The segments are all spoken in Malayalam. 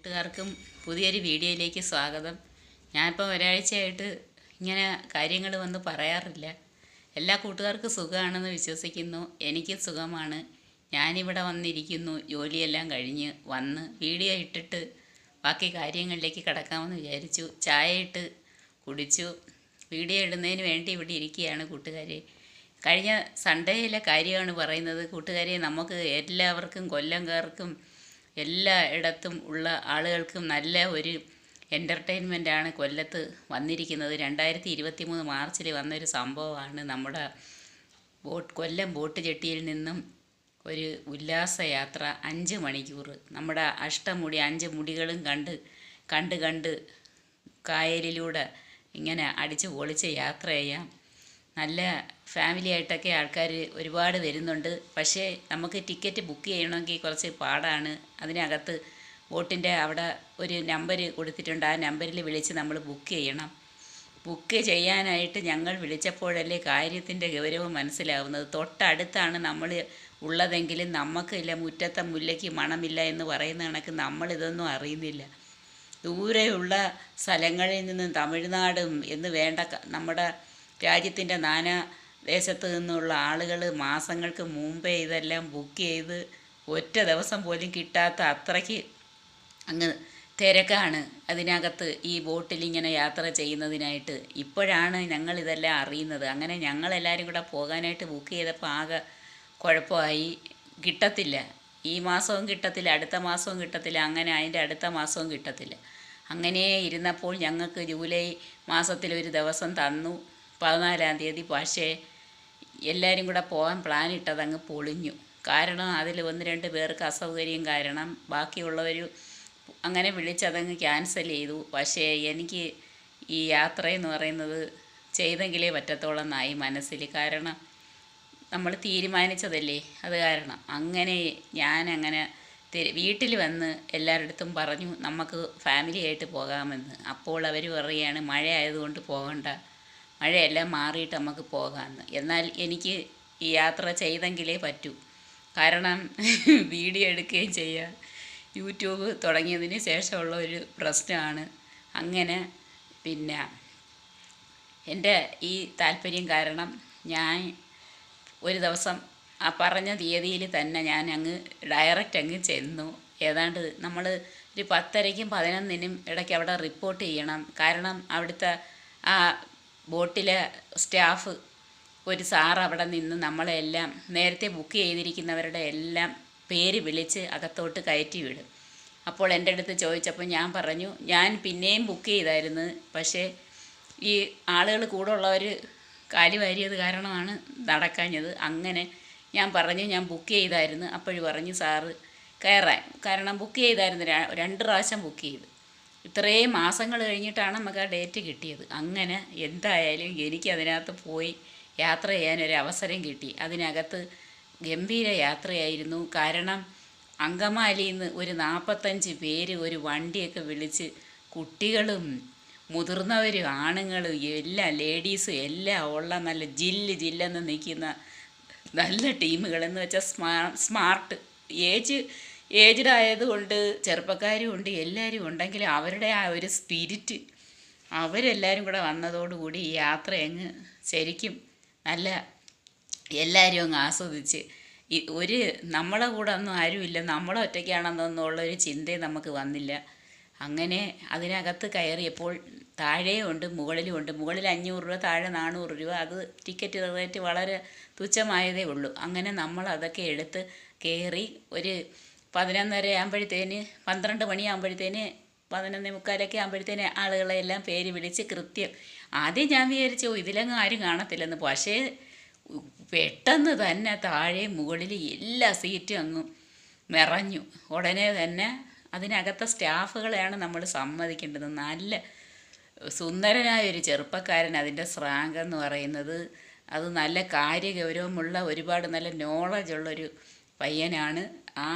കൂട്ടുകാർക്കും പുതിയൊരു വീഡിയോയിലേക്ക് സ്വാഗതം. ഞാനിപ്പോൾ ഒരാഴ്ചയായിട്ട് ഇങ്ങനെ കാര്യങ്ങൾ വന്ന് പറയാറില്ല. എല്ലാ കൂട്ടുകാർക്കും സുഖമാണെന്ന് വിശ്വസിക്കുന്നു. എനിക്ക് സുഖമാണ്. ഞാനിവിടെ വന്നിരിക്കുന്നു, ജോലിയെല്ലാം കഴിഞ്ഞ് വന്ന് വീഡിയോ ഇട്ടിട്ട് ബാക്കി കാര്യങ്ങളിലേക്ക് കിടക്കാമെന്ന് വിചാരിച്ചു. ചായ ഇട്ട് കുടിച്ചു. വീഡിയോ ഇടുന്നതിന് വേണ്ടി ഇവിടെ ഇരിക്കുകയാണ് കൂട്ടുകാരെ. കഴിഞ്ഞ സൺഡേയിലെ കാര്യമാണ് പറയുന്നത് കൂട്ടുകാരെ. നമുക്ക് എല്ലാവർക്കും, കൊല്ലംകാർക്കും എല്ലാ ഇടത്തും ഉള്ള ആളുകൾക്കും നല്ല ഒരു എൻ്റർടൈൻമെൻറ്റാണ് കൊല്ലത്ത് വന്നിരിക്കുന്നത്. 2023 മാർച്ചിൽ വന്നൊരു സംഭവമാണ്. നമ്മുടെ കൊല്ലം ബോട്ട് ജെട്ടിയിൽ നിന്നും ഒരു ഉല്ലാസയാത്ര 5 മണിക്കൂർ. നമ്മുടെ അഷ്ടമുടി 5 മുടികളും കണ്ട് കായലിലൂടെ ഇങ്ങനെ അടിച്ച് പൊളിച്ച് യാത്ര ചെയ്യാം. നല്ല ഫാമിലി ആയിട്ടൊക്കെ ആൾക്കാർ ഒരുപാട് വരുന്നുണ്ട്. പക്ഷേ നമുക്ക് ടിക്കറ്റ് ബുക്ക് ചെയ്യണമെങ്കിൽ കുറച്ച് പാടാണ്. അതിനകത്ത് ബോട്ടിൻ്റെ അവിടെ ഒരു നമ്പർ കൊടുത്തിട്ടുണ്ട്. ആ നമ്പറിൽ വിളിച്ച് നമ്മൾ ബുക്ക് ചെയ്യണം. ബുക്ക് ചെയ്യാനായിട്ട് ഞങ്ങൾ വിളിച്ചപ്പോഴല്ലേ കാര്യത്തിൻ്റെ ഗൗരവം മനസ്സിലാവുന്നത്. തൊട്ടടുത്താണ് നമ്മൾ ഉള്ളതെങ്കിലും നമുക്കില്ല, മുറ്റത്തെ മുല്ലയ്ക്ക് മണമില്ല എന്ന് പറയുന്ന കണക്ക് നമ്മളിതൊന്നും അറിയുന്നില്ല. ദൂരെയുള്ള സ്ഥലങ്ങളിൽ നിന്നും തമിഴ്നാടും എന്ന് വേണ്ട നമ്മുടെ രാജ്യത്തിൻ്റെ നാനാ ദേശത്ത് നിന്നുള്ള ആളുകൾ മാസങ്ങൾക്ക് മുമ്പേ ഇതെല്ലാം ബുക്ക് ചെയ്ത് ഒറ്റ ദിവസം പോലും കിട്ടാത്ത അത്രയ്ക്ക് അങ്ങ് തിരക്കാണ് അതിനകത്ത് ഈ ബോട്ടിലിങ്ങനെ യാത്ര ചെയ്യുന്നതിനായിട്ട്. ഇപ്പോഴാണ് ഞങ്ങളിതെല്ലാം അറിയുന്നത്. അങ്ങനെ ഞങ്ങളെല്ലാവരും കൂടെ പോകാനായിട്ട് ബുക്ക് ചെയ്തപ്പോൾ ആകെ കുഴപ്പമായി. കിട്ടത്തില്ല, ഈ മാസവും കിട്ടത്തില്ല, അടുത്ത മാസവും കിട്ടത്തില്ല, അങ്ങനെ അതിൻ്റെ അടുത്ത മാസവും കിട്ടത്തില്ല. അങ്ങനെ ഇരുന്നപ്പോൾ ഞങ്ങൾക്ക് ജൂലൈ മാസത്തിലൊരു ദിവസം തന്നു, 14-ാം തീയതി. പക്ഷേ എല്ലാവരും കൂടെ പോകാൻ പ്ലാൻ ഇട്ടതങ്ങ് പൊളിഞ്ഞു. കാരണം അതിൽ 1-2 പേർക്ക് അസൗകര്യം കാരണം ബാക്കിയുള്ളവർ അങ്ങനെ വിളിച്ചതങ്ങ് ക്യാൻസൽ ചെയ്തു. പക്ഷേ എനിക്ക് ഈ യാത്രയെന്ന് പറയുന്നത് ചെയ്തെങ്കിലേ പറ്റത്തോളെന്നായി മനസ്സിൽ. കാരണം നമ്മൾ തീരുമാനിച്ചതല്ലേ, അത് കാരണം ഞാനങ്ങനെ വീട്ടിൽ വന്ന് എല്ലാവരുടെ അടുത്തും പറഞ്ഞു നമുക്ക് ഫാമിലി ആയിട്ട് പോകാമെന്ന്. അപ്പോൾ അവർ പറയുകയാണ് മഴ ആയതുകൊണ്ട് പോകണ്ട, മഴയെല്ലാം മാറിയിട്ട് നമുക്ക് പോകാമെന്ന്. എന്നാൽ എനിക്ക് ഈ യാത്ര ചെയ്തെങ്കിലേ പറ്റൂ. കാരണം വീഡിയോ എടുക്കുകയും ചെയ്യാം. യൂട്യൂബ് തുടങ്ങിയതിന് ശേഷമുള്ള ഒരു പ്രശ്നമാണ്. അങ്ങനെ പിന്നെ എൻ്റെ ഈ താല്പര്യം കാരണം ഞാൻ ഒരു ദിവസം ആ പറഞ്ഞ തീയതിയിൽ തന്നെ ഞാൻ ഡയറക്റ്റ് അങ്ങ് ചെന്നു. ഏതാണ്ട് നമ്മൾ ഒരു 10:30-ക്കും 11-നും ഇടയ്ക്ക് അവിടെ റിപ്പോർട്ട് ചെയ്യണം. കാരണം അവിടുത്തെ ആ ബോട്ടിലെ സ്റ്റാഫ് ഒരു സാർ അവിടെ നിന്ന് നമ്മളെല്ലാം നേരത്തെ ബുക്ക് ചെയ്തിരിക്കുന്നവരുടെ എല്ലാം പേര് വിളിച്ച് അകത്തോട്ട് കയറ്റി വിടും. അപ്പോൾ എൻ്റെ അടുത്ത് ചോദിച്ചപ്പോൾ ഞാൻ പറഞ്ഞു ഞാൻ പിന്നെയും ബുക്ക് ചെയ്തായിരുന്നു, പക്ഷേ ഈ ആളുകൾ കൂടെ ഉള്ളവർ കാലി വാരിയത് കാരണമാണ് നടക്കാഞ്ഞത്. അങ്ങനെ ഞാൻ പറഞ്ഞു ഞാൻ ബുക്ക് ചെയ്തായിരുന്നു. അപ്പോഴും പറഞ്ഞു സാറ് കയറാൻ. കാരണം ബുക്ക് ചെയ്തായിരുന്നു, 2 പ്രാവശ്യം ബുക്ക് ചെയ്തു. ഇത്രയും മാസങ്ങൾ കഴിഞ്ഞിട്ടാണ് നമുക്ക് ആ ഡേറ്റ് കിട്ടിയത്. അങ്ങനെ എന്തായാലും എനിക്ക് അതിനകത്ത് പോയി യാത്ര ചെയ്യാനൊരു അവസരം കിട്ടി. അതിനകത്ത് ഗംഭീര യാത്രയായിരുന്നു. കാരണം അങ്കമാലിയിൽ നിന്ന് ഒരു 45 പേര് ഒരു വണ്ടിയൊക്കെ വിളിച്ച്, കുട്ടികളും മുതിർന്നവരും ആണുങ്ങളും എല്ലാം ലേഡീസും എല്ലാം ഉള്ള നല്ല ജില്ലെന്ന് നിൽക്കുന്ന നല്ല ടീമുകളെന്ന് വെച്ചാൽ സ്മാർട്ട് ഏജ്ഡ് ആയതുകൊണ്ട് ചെറുപ്പക്കാരും ഉണ്ട്, എല്ലാവരും ഉണ്ടെങ്കിലും അവരുടെ ആ ഒരു സ്പിരിറ്റ്, അവരെല്ലാവരും കൂടെ വന്നതോടുകൂടി ഈ യാത്ര അങ്ങ് ശരിക്കും നല്ല എല്ലാവരും അങ്ങ് ആസ്വദിച്ച്. നമ്മളെ കൂടെ ഒന്നും ആരുമില്ല, നമ്മളെ ഒറ്റയ്ക്കാണെന്നുള്ളൊരു ചിന്തയും നമുക്ക് വന്നില്ല. അങ്ങനെ അതിനകത്ത് കയറിയപ്പോൾ താഴെയും ഉണ്ട് മുകളിലും ഉണ്ട്. മുകളിൽ 500 രൂപ, താഴെ 400 രൂപ. അത് ടിക്കറ്റ് റേറ്റ് വളരെ തുച്ഛമായതേ ഉള്ളൂ. അങ്ങനെ നമ്മൾ അതൊക്കെ എടുത്ത് കയറി ഒരു 11:30 ആകുമ്പോഴത്തേന്, 12 മണിയാകുമ്പോഴത്തേന്, 11:45 ആകുമ്പോഴത്തേന് ആളുകളെല്ലാം പേര് വിളിച്ച് കൃത്യം. ആദ്യം ഞാൻ വിചാരിച്ചു ഇതിലങ്ങ് ആരും കാണത്തില്ലെന്ന്. പക്ഷേ പെട്ടെന്ന് തന്നെ താഴെ മുകളിൽ എല്ലാ സീറ്റും അങ്ങ് നിറഞ്ഞു. ഉടനെ തന്നെ അതിനകത്തെ സ്റ്റാഫുകളെയാണ് നമ്മൾ സമ്മതിക്കേണ്ടത്. നല്ല സുന്ദരനായൊരു ചെറുപ്പക്കാരൻ. അതിൻ്റെ സ്രാങ്ക് എന്ന് പറയുന്നത് അത് നല്ല കാര്യഗൗരവമുള്ള, ഒരുപാട് നല്ല നോളജുള്ളൊരു പയ്യനാണ്. ആ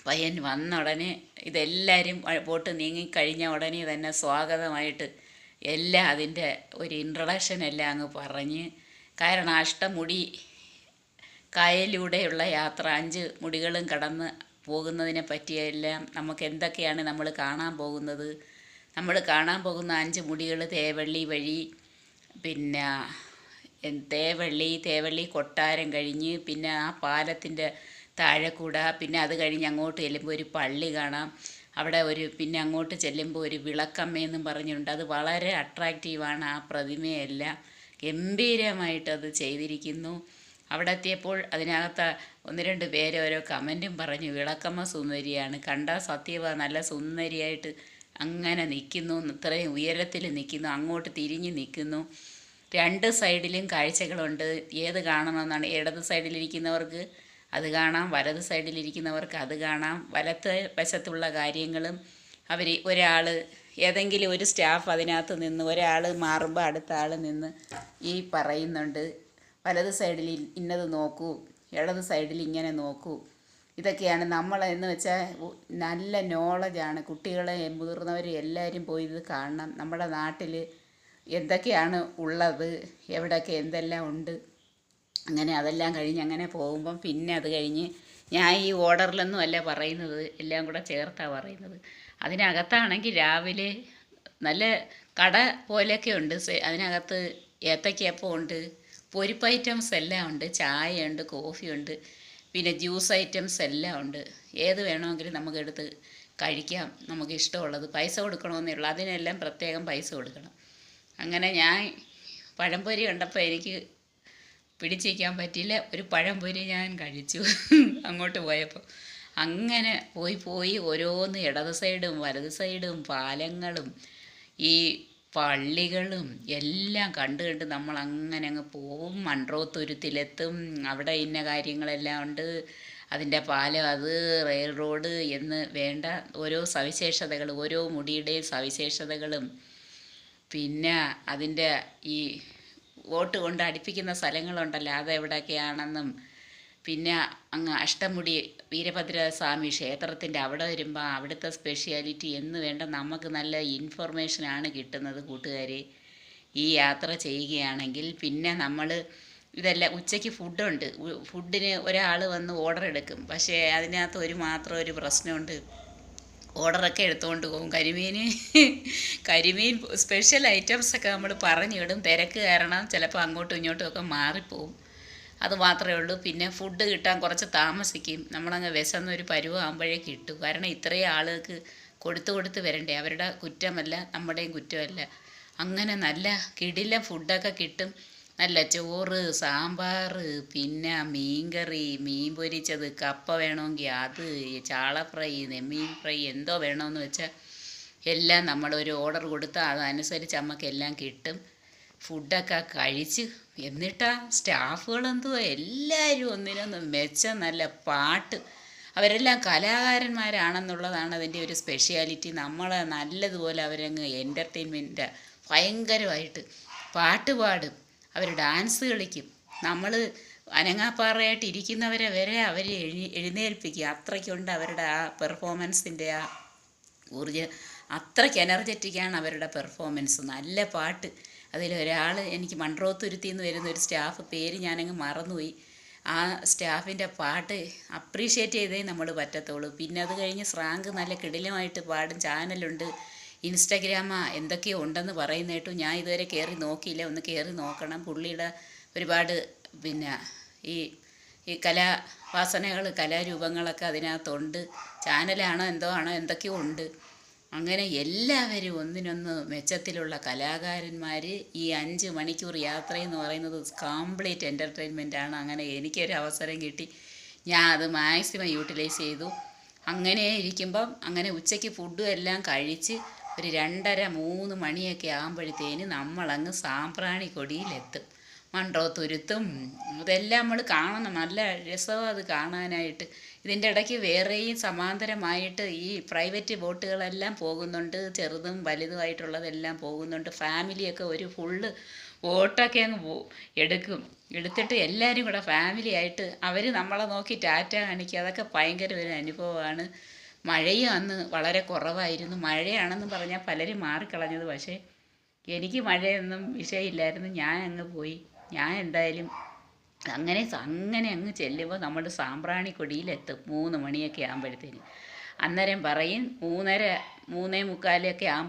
പയ്യൻ വന്ന ഉടനെ ഇതെല്ലാവരും ബോട്ട് നീങ്ങിക്കഴിഞ്ഞ ഉടനെ തന്നെ സ്വാഗതമായിട്ട് എല്ലാം അതിൻ്റെ ഒരു ഇൻട്രൊഡക്ഷൻ എല്ലാം അങ്ങ് പറഞ്ഞ്. കാരണം അഷ്ടമുടി കായലിലൂടെയുള്ള യാത്ര, 5 മുടികളും കടന്ന് പോകുന്നതിനെ പറ്റിയെല്ലാം നമുക്ക് എന്തൊക്കെയാണ് നമ്മൾ കാണാൻ പോകുന്നത്. നമ്മൾ കാണാൻ പോകുന്ന 5 മുടികൾ തേവള്ളി വഴി, പിന്നെ തേവള്ളി കൊട്ടാരം കഴിഞ്ഞ് പിന്നെ ആ പാലത്തിൻ്റെ താഴെക്കൂട, പിന്നെ അത് കഴിഞ്ഞ് അങ്ങോട്ട് ചെല്ലുമ്പോൾ ഒരു പള്ളി കാണാം. അവിടെ പിന്നെ അങ്ങോട്ട് ചെല്ലുമ്പോൾ ഒരു വിളക്കമ്മയെന്നും പറഞ്ഞിട്ടുണ്ട്. അത് വളരെ അട്രാക്റ്റീവാണ്. ആ പ്രതിമയെല്ലാം ഗംഭീരമായിട്ടത് ചെയ്തിരിക്കുന്നു. അവിടെ എത്തിയപ്പോൾ അതിനകത്ത് 1-2 പേര് ഓരോ കമൻറ്റും പറഞ്ഞു, വിളക്കമ്മ സുന്ദരിയാണ്, കണ്ടാൽ സത്യവാ നല്ല സുന്ദരിയായിട്ട് അങ്ങനെ നിൽക്കുന്നു, ഇത്രയും ഉയരത്തിൽ നിൽക്കുന്നു, അങ്ങോട്ട് തിരിഞ്ഞ് നിൽക്കുന്നു. 2 സൈഡിലും കാഴ്ചകളുണ്ട്. ഏത് കാണണമെന്നാണ്? ഇടത് സൈഡിലിരിക്കുന്നവർക്ക് അത് കാണാം, വലത് സൈഡിലിരിക്കുന്നവർക്ക് അത് കാണാം. വലത്ത് വശത്തുള്ള കാര്യങ്ങളും ഒരാൾ ഏതെങ്കിലും ഒരു സ്റ്റാഫ് അതിനകത്ത് നിന്ന് ഒരാൾ മാറുമ്പോൾ അടുത്ത ആൾ നിന്ന് ഈ പറയുന്നുണ്ട്, വലത് സൈഡിൽ ഇന്നത് നോക്കൂ, ഇടത് സൈഡിൽ ഇങ്ങനെ നോക്കൂ. ഇതൊക്കെയാണ് എന്ന് വെച്ചാൽ നല്ല നോളജാണ്. കുട്ടികളെ മുതിർന്നവർ എല്ലാവരും പോയി ഇത് കാണണം. നമ്മുടെ നാട്ടിൽ എന്തൊക്കെയാണ് ഉള്ളത്, എവിടെയൊക്കെ എന്തെല്ലാം ഉണ്ട്, അങ്ങനെ അതെല്ലാം കഴിഞ്ഞ് അങ്ങനെ പോകുമ്പം പിന്നെ അത് കഴിഞ്ഞ് ഞാൻ ഈ ഓർഡറിലൊന്നും അല്ല പറയുന്നത്, എല്ലാം കൂടെ ചേർത്താണ് പറയുന്നത്. അതിനകത്താണെങ്കിൽ രാവിലെ നല്ല കട പോലെയൊക്കെ ഉണ്ട്. അതിനകത്ത് ഏത്തയ്ക്കപ്പം ഉണ്ട്, പൊരിപ്പ് ഐറ്റംസ് എല്ലാം ഉണ്ട്, ചായയുണ്ട്, കോഫിയുണ്ട്, പിന്നെ ജ്യൂസ് ഐറ്റംസ് എല്ലാം ഉണ്ട്. ഏത് വേണമെങ്കിലും നമുക്കെടുത്ത് കഴിക്കാം, നമുക്ക് ഇഷ്ടമുള്ളത്. പൈസ കൊടുക്കണമെന്നേ ഉള്ളൂ, അതിനെല്ലാം പ്രത്യേകം പൈസ കൊടുക്കണം. അങ്ങനെ ഞാൻ പഴംപൊരി കണ്ടപ്പോൾ എനിക്ക് പിടിച്ചിരിക്കാൻ പറ്റിയില്ല, ഒരു പഴംപൊരി ഞാൻ കഴിച്ചു അങ്ങോട്ട് പോയപ്പോൾ. അങ്ങനെ പോയി ഓരോന്ന് ഇടത് സൈഡും വലത് സൈഡും പാലങ്ങളും ഈ പള്ളികളും എല്ലാം കണ്ട് നമ്മൾ അങ്ങനെ അങ്ങ് പോവും. മൺട്രോത്തുരുത്തിലെത്തും. അവിടെ ഇന്ന കാര്യങ്ങളെല്ലാം ഉണ്ട്, അതിൻ്റെ പാലം, അത് റെയിൽ റോഡ് എന്ന് വേണ്ട ഓരോ സവിശേഷതകൾ, ഓരോ മുടിയുടെയും സവിശേഷതകളും, പിന്നെ അതിൻ്റെ ഈ വോട്ട് കൊണ്ട് അടുപ്പിക്കുന്ന സ്ഥലങ്ങളുണ്ടല്ലോ അതെവിടെയൊക്കെയാണെന്നും, പിന്നെ അങ്ങ് അഷ്ടമുടി വീരഭദ്രസ്വാമി ക്ഷേത്രത്തിൻ്റെ അവിടെ വരുമ്പോൾ അവിടുത്തെ സ്പെഷ്യാലിറ്റി എന്ന് വേണ്ട നമുക്ക് നല്ല ഇൻഫർമേഷനാണ് കിട്ടുന്നത് കൂട്ടുകാരെ ഈ യാത്ര ചെയ്യുകയാണെങ്കിൽ. പിന്നെ നമ്മൾ ഇതെല്ലാം ഉച്ചയ്ക്ക് ഫുഡുണ്ട്. ഫുഡിന് ഒരാൾ വന്ന് ഓർഡർ എടുക്കും, പക്ഷേ അതിനകത്ത് മാത്രം ഒരു പ്രശ്നമുണ്ട്, ഓർഡറൊക്കെ എടുത്തുകൊണ്ട് പോകും. കരിമീൻ സ്പെഷ്യൽ ഐറ്റംസൊക്കെ നമ്മൾ പറഞ്ഞിടും, തിരക്ക് കാരണം ചിലപ്പോൾ അങ്ങോട്ടും ഇങ്ങോട്ടും ഒക്കെ മാറിപ്പോവും. അത് മാത്രമേ ഉള്ളൂ. പിന്നെ ഫുഡ് കിട്ടാൻ കുറച്ച് താമസിക്കും. നമ്മളങ്ങ് വിശന്നൊരു പരുവാകുമ്പോഴേ കിട്ടും. കാരണം ഇത്രയും ആളുകൾക്ക് കൊടുത്ത് വരണ്ടേ, അവരുടെ കുറ്റമല്ല നമ്മുടെയും കുറ്റമല്ല. അങ്ങനെ നല്ല കിടിലൻ ഫുഡൊക്കെ കിട്ടും. നല്ല ചോറ്, സാമ്പാർ, പിന്നെ മീൻകറി, മീൻ പൊരിച്ചത്, കപ്പ വേണമെങ്കിൽ അത്, ചാള ഫ്രൈ, നെമ്മീൻ ഫ്രൈ, എന്തോ വേണമെന്ന് വെച്ചാൽ എല്ലാം നമ്മളൊരു ഓർഡർ കൊടുത്താൽ അതനുസരിച്ച് നമുക്കെല്ലാം കിട്ടും. ഫുഡൊക്കെ കഴിച്ച് എന്നിട്ടാ സ്റ്റാഫുകളെന്തുവാ എല്ലാവരും ഒന്നിനൊന്ന് മെച്ചം, നല്ല പാട്ട്. അവരെല്ലാം കലാകാരന്മാരാണെന്നുള്ളതാണ് അതിൻ്റെ ഒരു സ്പെഷ്യാലിറ്റി. നമ്മളെ നല്ലതുപോലെ അവരങ്ങ് എൻ്റർടൈൻമെൻറ്റ് ഭയങ്കരമായിട്ട് പാട്ട് പാടും, അവർ ഡാൻസ് കളിക്കും. നമ്മൾ അനങ്ങാപ്പാറയായിട്ട് ഇരിക്കുന്നവരെ വരെ അവർ എഴുന്നേൽപ്പിക്കും. അത്രയ്ക്കുണ്ട് അവരുടെ ആ പെർഫോമൻസിൻ്റെ ആ ഊർജ്ജം. അത്രയ്ക്ക് എനർജറ്റിക്കാണ് അവരുടെ പെർഫോമൻസ്. നല്ല പാട്ട്. അതിലൊരാൾ എനിക്ക് മൺട്രോത്തുരുത്തിയിൽ നിന്ന് വരുന്ന ഒരു സ്റ്റാഫ്, പേര് ഞാനങ്ങ് മറന്നുപോയി. ആ സ്റ്റാഫിൻ്റെ പാട്ട് അപ്രീഷിയേറ്റ് ചെയ്തേ നമ്മൾ പറ്റത്തുള്ളൂ. പിന്നെ അത് കഴിഞ്ഞ് സ്രാങ്ക് നല്ല കിടിലമായിട്ട് പാടും. ചാനലുണ്ട്, ഇൻസ്റ്റഗ്രാമാ എന്തൊക്കെയോ ഉണ്ടെന്ന് പറയുന്ന കേട്ടു. ഞാൻ ഇതുവരെ കയറി നോക്കിയില്ല, ഒന്ന് കയറി നോക്കണം. പുള്ളിയുടെ ഒരുപാട് പിന്നെ ഈ കലാവാസനകൾ, കലാരൂപങ്ങളൊക്കെ അതിനകത്തുണ്ട്. ചാനലാണോ എന്തോ ആണോ എന്തൊക്കെയോ ഉണ്ട്. അങ്ങനെ എല്ലാവരും ഒന്നിനൊന്ന് മെച്ചത്തിലുള്ള കലാകാരന്മാർ. ഈ 5 മണിക്കൂർ യാത്രയെന്ന് പറയുന്നത് കംപ്ലീറ്റ് എൻ്റർടൈൻമെൻറ്റാണ്. അങ്ങനെ എനിക്കൊരു അവസരം കിട്ടി, ഞാൻ അത് മാക്സിമം യൂട്ടിലൈസ് ചെയ്തു. അങ്ങനെ ഇരിക്കുമ്പം അങ്ങനെ ഉച്ചയ്ക്ക് ഫുഡും എല്ലാം കഴിച്ച് ഒരു 2:30-3 മണിയൊക്കെ ആകുമ്പോഴത്തേന് നമ്മളങ്ങ് സാമ്പ്രാണിക്കൊടിയിലെത്തും. മൺട്രോത്തുരുത്തും അതെല്ലാം നമ്മൾ കാണണം, നല്ല രസമാണ് അത് കാണാനായിട്ട്. ഇതിൻ്റെ ഇടയ്ക്ക് വേറെയും സമാന്തരമായിട്ട് ഈ പ്രൈവറ്റ് ബോട്ടുകളെല്ലാം പോകുന്നുണ്ട്, ചെറുതും വലുതുമായിട്ടുള്ളതെല്ലാം പോകുന്നുണ്ട്. ഫാമിലിയൊക്കെ ഒരു ഫുള്ള് ബോട്ടൊക്കെ അങ്ങ് എടുത്തിട്ട് എല്ലാവരും കൂടെ ഫാമിലി ആയിട്ട് അവർ നമ്മളെ നോക്കി ടാറ്റ കാണിക്കുക. അതൊക്കെ ഭയങ്കര ഒരു അനുഭവമാണ്. മഴയും അന്ന് വളരെ കുറവായിരുന്നു. മഴയാണെന്ന് പറഞ്ഞാൽ പലരും മാറിക്കളഞ്ഞത്, പക്ഷേ എനിക്ക് മഴയൊന്നും വിഷയമില്ലായിരുന്നു. ഞാൻ അങ്ങ് പോയി. ഞാൻ എന്തായാലും അങ്ങനെ അങ്ങ് ചെല്ലുമ്പോൾ നമ്മൾ സാമ്പ്രാണിക്കൊടിയിലെത്തും 3 മണിയൊക്കെ ആകുമ്പോഴത്തേന്. അന്നേരം പറയും 3:30 3:45 ആകുമ്പോഴത്തേന്